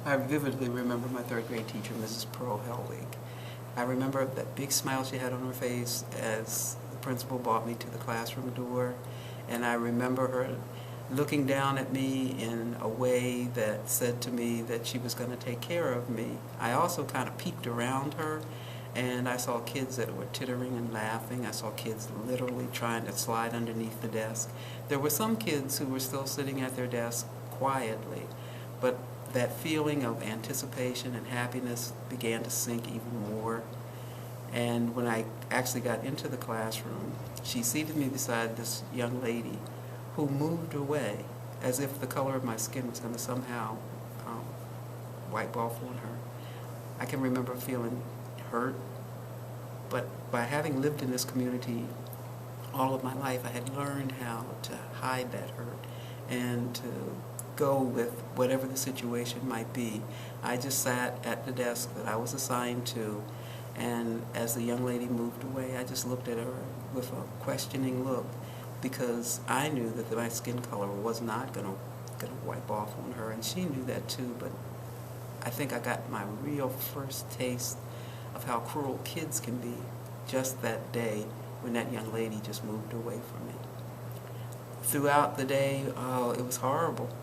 I vividly remember my third grade teacher, Mrs. Pearl Hellwig. I remember that big smile she had on her face as the principal brought me to the classroom door, and I remember her looking down at me in a way that said to me that she was going to take care of me. I also kind of peeked around her, and I saw kids that were tittering and laughing. I saw kids literally trying to slide underneath the desk. There were some kids who were still sitting at their desk quietly, but that feeling of anticipation and happiness began to sink even more. And when I actually got into the classroom, she seated me beside this young lady who moved away as if the color of my skin was going to somehow wipe off on her. I can remember feeling hurt, but by having lived in this community all of my life, I had learned how to hide that hurt and to go with whatever the situation might be. I just sat at the desk that I was assigned to, and as the young lady moved away, I just looked at her with a questioning look, because I knew that my skin color was not going to wipe off on her, and she knew that too. But I think I got my real first taste of how cruel kids can be just that day when that young lady just moved away from me. Throughout the day, it was horrible.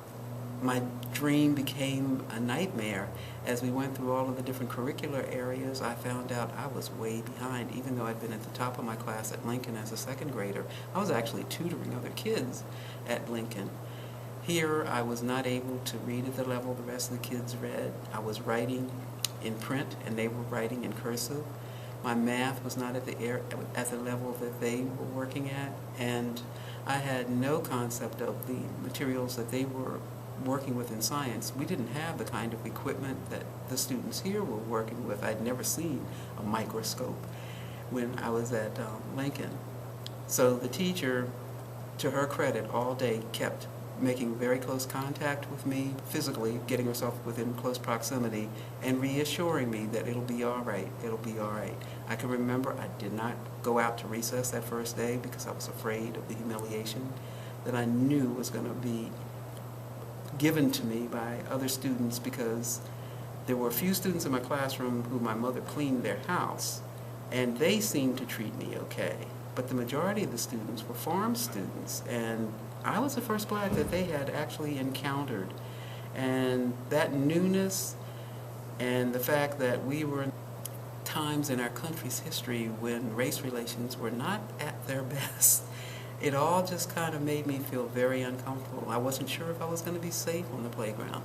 My dream became a nightmare. As we went through all of the different curricular areas, I found out I was way behind. Even though I'd been at the top of my class at Lincoln as a second grader, I was actually tutoring other kids at Lincoln. Here, I was not able to read at the level the rest of the kids read. I was writing in print, and they were writing in cursive. My math was not at the level that they were working at, and I had no concept of the materials that they were working with in science. We didn't have the kind of equipment that the students here were working with. I'd never seen a microscope when I was at Lincoln. So the teacher, to her credit, all day kept making very close contact with me physically, getting herself within close proximity, and reassuring me that it'll be all right, it'll be all right. I can remember I did not go out to recess that first day because I was afraid of the humiliation that I knew was going to be given to me by other students, because there were a few students in my classroom who my mother cleaned their house, and they seemed to treat me okay. But the majority of the students were farm students, and I was the first black that they had actually encountered. And that newness and the fact that we were in times in our country's history when race relations were not at their best, it all just kind of made me feel very uncomfortable. I wasn't sure if I was going to be safe on the playground.